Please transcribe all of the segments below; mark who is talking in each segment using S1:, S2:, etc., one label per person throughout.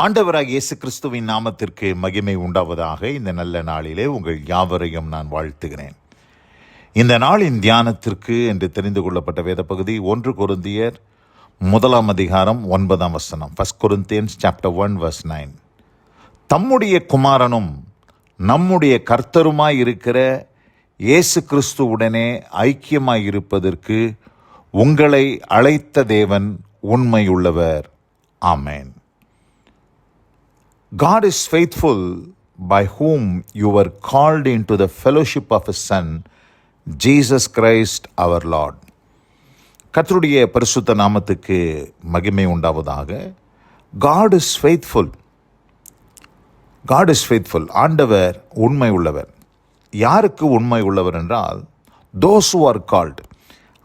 S1: ஆண்டவராகிய இயேசு கிறிஸ்துவின் நாமத்திற்கு மகிமை உண்டாவதாக. இந்த நல்ல நாளிலே உங்கள் யாவரையும் நான் வாழ்த்துகிறேன். இந்த நாளின் தியானத்திற்கு என்று தெரிந்து கொள்ளப்பட்ட வேத பகுதி 1 கொரிந்தியர் 1:9 1 Corinthians chapter 1 verse 9. தம்முடைய குமாரனும் நம்முடைய கர்த்தருமாய் இருக்கிற இயேசு கிறிஸ்துவுடனே ஐக்கியமாய் இருப்பதற்கு உங்களை அழைத்த தேவன் உண்மையுள்ளவர். ஆமென். God is faithful, by whom you were called into the fellowship of His Son, Jesus Christ our Lord. கர்த்தருடைய பரிசுத்த நாமத்துக்கு மகிமை உண்டாவதாக. God is faithful. God is faithful. ஆண்டவர் உண்மை உள்ளவர். யாருக்கு உண்மை உள்ளவர் என்றால், those who are called,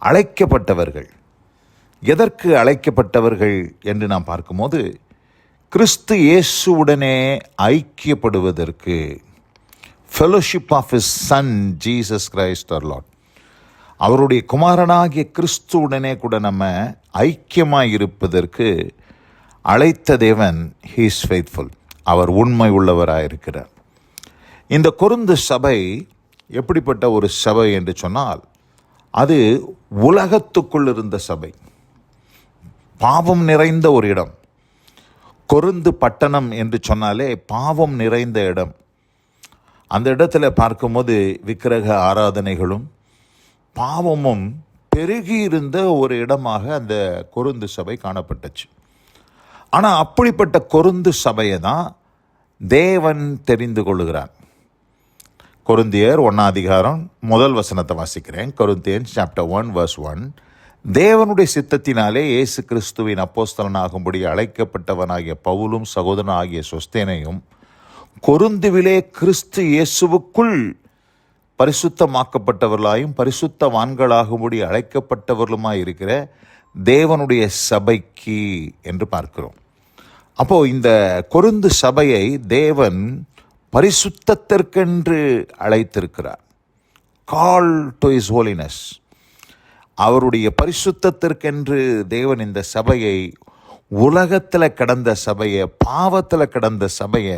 S1: அழைக்கப்பட்டவர்கள். எதற்கு அழைக்கப்பட்டவர்கள் என்று நாம் பார்க்கும்போது, கிறிஸ்து இயேசுவுடனே ஐக்கியப்படுவதற்கு, fellowship of his son Jesus Christ our Lord, அவருடைய குமாரனாகிய கிறிஸ்துவுடனே கூட நம்ம ஐக்கியமாய் இருப்பதற்கு அழைத்த தேவன் ஹீ இஸ் ஃபெய்த்ஃபுல். அவர் உண்மை உள்ளவராயிருக்கிறார். இந்த கொரிந்து சபை எப்படிப்பட்ட ஒரு சபை என்று சொன்னால், அது உலகத்துக்குள் இருந்த சபை, பாவம் நிறைந்த ஒரு இடம். கொரிந்து பட்டணம் என்று சொன்னாலே பாவம் நிறைந்த இடம். அந்த இடத்துல பார்க்கும்போது விக்கிரக ஆராதனைகளும் பாவமும் பெருகி இருந்த ஒரு இடமாக அந்த கொரிந்து சபை காணப்பட்டுச்சு. ஆனால் அப்படிப்பட்ட கொரிந்து சபையை தான் தேவன் தெரிந்து கொள்ளுகிறார். கொரிந்தியர் 1 வாசிக்கிறேன். Corinthians chapter 1 verse 1. தேவனுடைய சித்தத்தினாலே இயேசு கிறிஸ்துவின் அப்போஸ்தலனாகும்படி அழைக்கப்பட்டவனாகிய பவுலும் சகோதரன் ஆகிய சொஸ்தேனையும் கொரிந்துவிலே கிறிஸ்து இயேசுவுக்குள் பரிசுத்தமாக்கப்பட்டவர்களாயும் பரிசுத்தவான்களாகும்படி அழைக்கப்பட்டவர்களுமாய் இருக்கிற தேவனுடைய சபைக்கு என்று பார்க்கிறோம். அப்போது இந்த கொரிந்து சபையை தேவன் பரிசுத்தத்திற்கென்று அழைத்திருக்கிறார். Call to his holiness. அவருடைய பரிசுத்தத்திற்கென்று தேவன் இந்த சபையை, உலகத்தில் கிடந்த சபையை, பாவத்தில் கிடந்த சபையை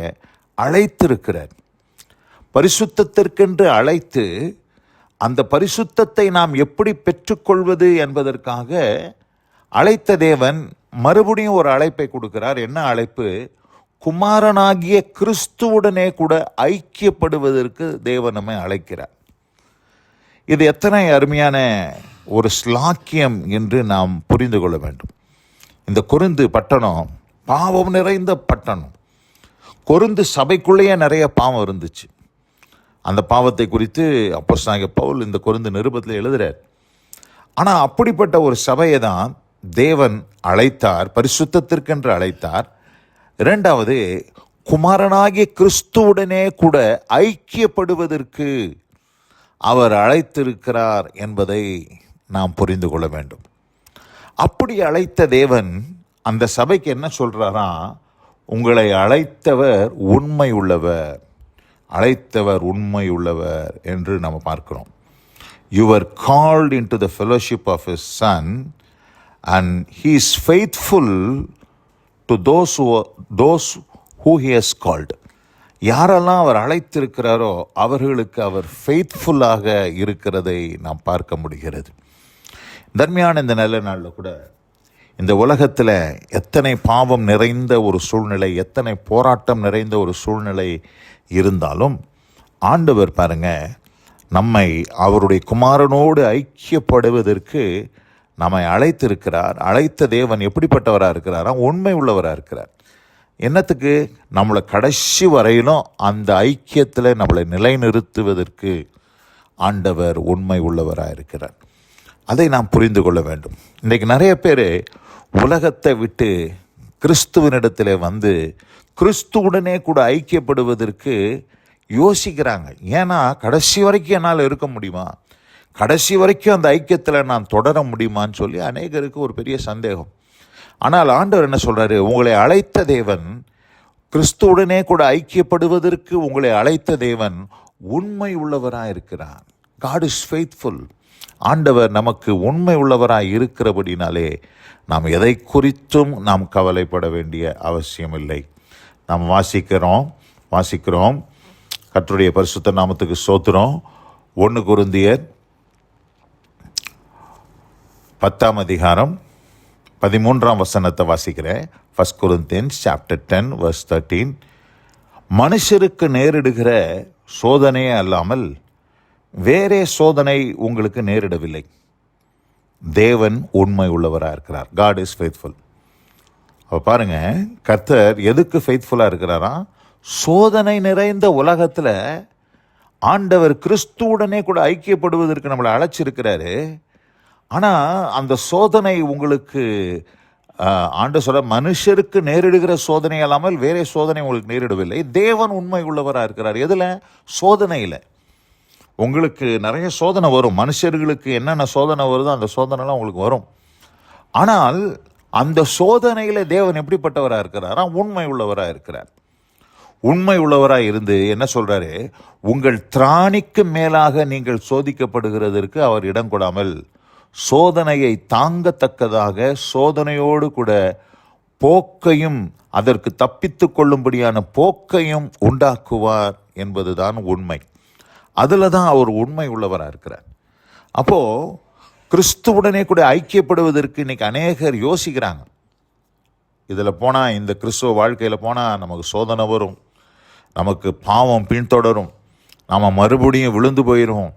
S1: அழைத்திருக்கிறார். பரிசுத்தத்திற்கென்று அழைத்து, அந்த பரிசுத்தத்தை நாம் எப்படி பெற்றுக்கொள்வது என்பதற்காக அழைத்த தேவன் மறுபடியும் ஒரு அழைப்பை கொடுக்கிறார். என்ன அழைப்பு? குமாரனாகிய கிறிஸ்துவுடனே கூட ஐக்கியப்படுவதற்கு தேவன் நம்மை அழைக்கிறார். இது எத்தனை அருமையான ஒரு ஸ்லாக்கியம் என்று நாம் புரிந்து கொள்ள வேண்டும். இந்த கொரிந்து பட்டணம் பாவம் நிறைந்த பட்டணம். கொரிந்து சபைக்குள்ளேயே நிறைய பாவம் இருந்துச்சு. அந்த பாவத்தை குறித்து அப்போஸ்தலனாகிய பவுல் இந்த கொரிந்து நிருபத்தில் எழுதுகிறார். ஆனால் அப்படிப்பட்ட ஒரு சபையை தான் தேவன் அழைத்தார், பரிசுத்தத்திற்கென்று அழைத்தார். இரண்டாவது, குமாரனாகிய கிறிஸ்துவுடனே கூட ஐக்கியப்படுவதற்கு அவர் அழைத்திருக்கிறார் என்பதை நாம் புரிந்து கொள்ள வேண்டும். அப்படி அழைத்த தேவன் அந்த சபைக்கு என்ன சொல்றாரா? உங்களை அழைத்தவர் உண்மை உள்ளவர், அழைத்தவர் உண்மை உள்ளவர் என்று நம்ம பார்க்கிறோம். You were called into the fellowship of His Son and He is faithful to those who He has called. யாரெல்லாம் அவர் அழைத்திருக்கிறாரோ அவர்களுக்கு அவர் ஃபெய்த்ஃபுல்லாக இருக்கிறதை நாம் பார்க்க முடிகிறது. தன்மையான இந்த நல்ல நாளில் கூட இந்த உலகத்தில் எத்தனை பாவம் நிறைந்த ஒரு சூழ்நிலை, எத்தனை போராட்டம் நிறைந்த ஒரு சூழ்நிலை இருந்தாலும் ஆண்டவர் பாருங்க, நம்மை அவருடைய குமாரனோடு ஐக்கியப்படுவதற்கு நம்மை அழைத்திருக்கிறார். அழைத்த தேவன் எப்படிப்பட்டவராக இருக்கிறாரா? உண்மை உள்ளவராக இருக்கிறார். என்னத்துக்கு? நம்மளை கடைசி வரையிலும் அந்த ஐக்கியத்தில் நம்மளை நிலைநிறுத்துவதற்கு ஆண்டவர் உண்மை உள்ளவராக இருக்கிறார். அதை நாம் புரிந்து கொள்ள வேண்டும். இன்றைக்கு நிறைய பேர் உலகத்தை விட்டு கிறிஸ்துவனிடத்தில் வந்து கிறிஸ்துவுடனே கூட ஐக்கியப்படுவதற்கு யோசிக்கிறாங்க. ஏன்னா கடைசி வரைக்கும் என்னால் இருக்க முடியுமா, கடைசி வரைக்கும் அந்த ஐக்கியத்தில் நான் தொடர முடியுமான்னு சொல்லி அநேகருக்கு ஒரு பெரிய சந்தேகம். ஆனால் ஆண்டவர் என்ன சொல்கிறாரு? உங்களை அழைத்த தேவன், கிறிஸ்துவுடனே கூட ஐக்கியப்படுவதற்கு உங்களை அழைத்த தேவன் உண்மை உள்ளவராக இருக்கிறார். God is faithful. ஆண்டவர் நமக்கு உண்மை உள்ளவராக இருக்கிறபடினாலே நாம் எதை குறித்தும் நாம் கவலைப்பட வேண்டிய அவசியம் இல்லை. நாம் வாசிக்கிறோம். கர்த்தருடைய பரிசுத்த நாமத்துக்கு ஸ்தோத்திரம். 1 கொரிந்தியர் 10ஆம் அதிகாரம் 13ஆம் வசனத்தை வாசிக்கிறேன். 1 Corinthians chapter 10 verse 13. மனுஷருக்கு நேரிடுகிற சோதனையே அல்லாமல் வேறே சோதனை உங்களுக்கு நேரிடவில்லை. தேவன் உண்மை உள்ளவராக இருக்கிறார். God is faithful. அப்போ பாருங்க, கர்த்தர் எதுக்கு ஃபெய்த்ஃபுல்லாக இருக்கிறாரா? சோதனை நிறைந்த உலகத்தில் ஆண்டவர் கிறிஸ்துவுடனே கூட ஐக்கியப்படுவதற்கு நம்மளை அழைச்சிருக்கிறாரு. ஆனால் அந்த சோதனை உங்களுக்கு ஆண்டவர் சொல்ற, மனுஷருக்கு நேரிடுகிற சோதனை அல்லாமல் வேறே சோதனை உங்களுக்கு நேரிடவில்லை. தேவன் உண்மை உள்ளவராக இருக்கிறார். எதில்? சோதனையில். உங்களுக்கு நிறைய சோதனை வரும். மனுஷர்களுக்கு என்னென்ன சோதனை வருதோ அந்த சோதனைலாம் உங்களுக்கு வரும். ஆனால் அந்த சோதனையில் தேவன் எப்படிப்பட்டவராக இருக்கிறாரா? உண்மை உள்ளவராக இருக்கிறார். உண்மை உள்ளவராக இருந்து என்ன சொல்றாரு? உங்கள் திராணிக்கு மேலாக நீங்கள் சோதிக்கப்படுகிறதற்கு அவர் இடம் கொடாமல் சோதனையை தாங்கத்தக்கதாக சோதனையோடு கூட போக்கையும் அதற்கு தப்பித்து கொள்ளும்படியான போக்கையும் உண்டாக்குவார் என்பதுதான் உண்மை. அதில் தான் அவர் உண்மை உள்ளவராக இருக்கிறார். அப்போது கிறிஸ்துவுடனே கூட ஐக்கியப்படுவதற்கு இன்றைக்கி அநேகர் யோசிக்கிறாங்க. இதில் போனால், இந்த கிறிஸ்துவ வாழ்க்கையில் போனால் நமக்கு சோதனை வரும், நமக்கு பாவம் பின்தொடரும், நம்ம மறுபடியும் விழுந்து போயிடுவோம்,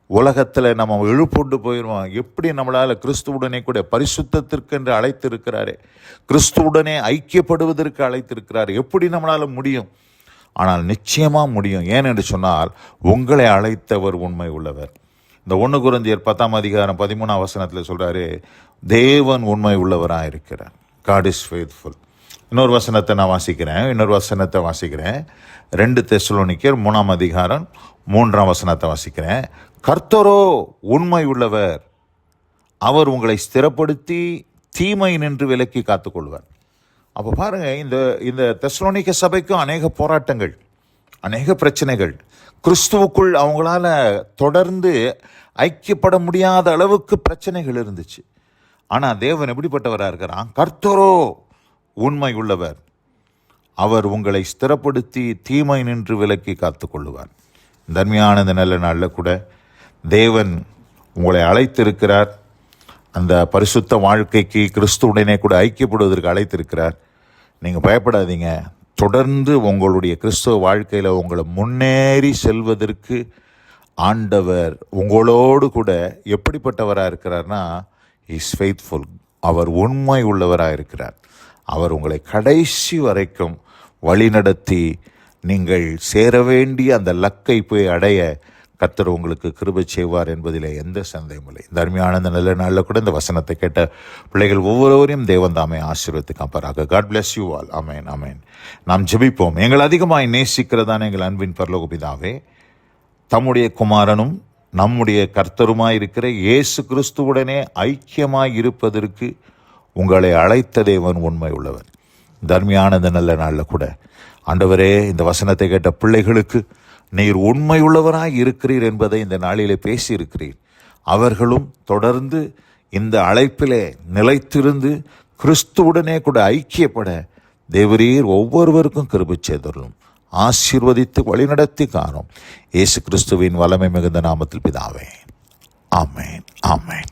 S1: உலகத்தில் நம்ம இழுப்புண்டு போயிடுவோம். எப்படி நம்மளால் கிறிஸ்துவுடனே கூட பரிசுத்தத்திற்கென்று அழைத்திருக்கிறாரே, கிறிஸ்துவுடனே ஐக்கியப்படுவதற்கு அழைத்திருக்கிறார், எப்படி நம்மளால் முடியும்? ஆனால் நிச்சயமாக முடியும். ஏனென்று சொன்னால், உங்களை அழைத்தவர் உண்மை உள்ளவர். இந்த 1 கொரிந்தியர் 10ஆம் அதிகாரம் 13ஆம் வசனத்தில் சொல்கிறாரு, தேவன் உண்மை உள்ளவராக இருக்கிறார். God is faithful. இன்னொரு வசனத்தை வாசிக்கிறேன். 2 தெசலோனிக்கர் 3ஆம் அதிகாரம் 3ஆம் வசனத்தை வாசிக்கிறேன். கர்த்தரோ உண்மை உள்ளவர், அவர் உங்களை ஸ்திரப்படுத்தி தீமை நின்று விலக்கி காத்துக்கொள்வார். அப்போ பாருங்கள், இந்த தெசலோனிக்க சபைக்கும் அநேக போராட்டங்கள், அநேக பிரச்சனைகள், கிறிஸ்துவுக்குள் அவங்களால தொடர்ந்து ஐக்கியப்பட முடியாத அளவுக்கு பிரச்சனைகள் இருந்துச்சு. ஆனால் தேவன் எப்படிப்பட்டவராக இருக்கிறான்? கர்த்தரோ உண்மை உள்ளவர், அவர் உங்களை ஸ்திரப்படுத்தி தீமை நின்று விலக்கி காத்துக்கொள்ளுவார். தன்மையான இந்த நல்ல நாளில் கூட தேவன் உங்களை அழைத்திருக்கிறார். அந்த பரிசுத்த வாழ்க்கைக்கு கிறிஸ்துவுடனே கூட ஐக்கியப்படுவதற்கு அழைத்திருக்கிறார். நீங்கள் பயப்படாதீங்க. தொடர்ந்து உங்களுடைய கிறிஸ்துவ வாழ்க்கையில் உங்களை முன்னேறி செல்வதற்கு ஆண்டவர் உங்களோடு கூட எப்படிப்பட்டவராக இருக்கிறார்னா, இஸ் ஃபெய்த்ஃபுல். அவர் உண்மை உள்ளவராக இருக்கிறார். அவர் உங்களை கடைசி வரைக்கும் வழிநடத்தி நீங்கள் சேர வேண்டிய அந்த லக்கை போய் அடைய கர்த்தர் உங்களுக்கு கிருபை செய்வார் என்பதில் எந்த சந்தேகமில்லை. இந்த அருமையான இந்த நல்ல நாளில் கூட இந்த வசனத்தை கேட்ட பிள்ளைகள் ஒவ்வொருவரையும் தேவன் தாமே ஆசீர்வதித்து காப்பாராக. God bless you all. ஆமேன், ஆமேன். நாம் ஜெபிப்போம். எங்கள் அதிகமாய் நேசிக்கிறதான எங்கள் அன்பின் பரலோக பிதாவே, தம்முடைய குமாரனும் நம்முடைய கர்த்தருமாய் இருக்கிற இயேசு கிறிஸ்துவுடனே ஐக்கியமாய் இருப்பதற்கு உங்களை அழைத்த தேவன் உண்மை உள்ளவர். தர்மியான இந்த நல்ல நாளில் கூட ஆண்டவரே, இந்த வசனத்தை கேட்ட பிள்ளைகளுக்கு நீர் உண்மை உள்ளவராய் இருக்கிறீர் என்பதை இந்த நாளிலே பேசியிருக்கிறீர். அவர்களும் தொடர்ந்து இந்த அழைப்பிலே நிலைத்திருந்து கிறிஸ்துவுடனே கூட ஐக்கியப்பட தேவரீர் ஒவ்வொருவருக்கும் கிருபை செய்தருளும். ஆசீர்வதித்து வழிநடத்தி காணும். இயேசு கிறிஸ்துவின் வல்லமை மிகுந்த நாமத்தில் பிதாவே, ஆமேன், ஆமேன்.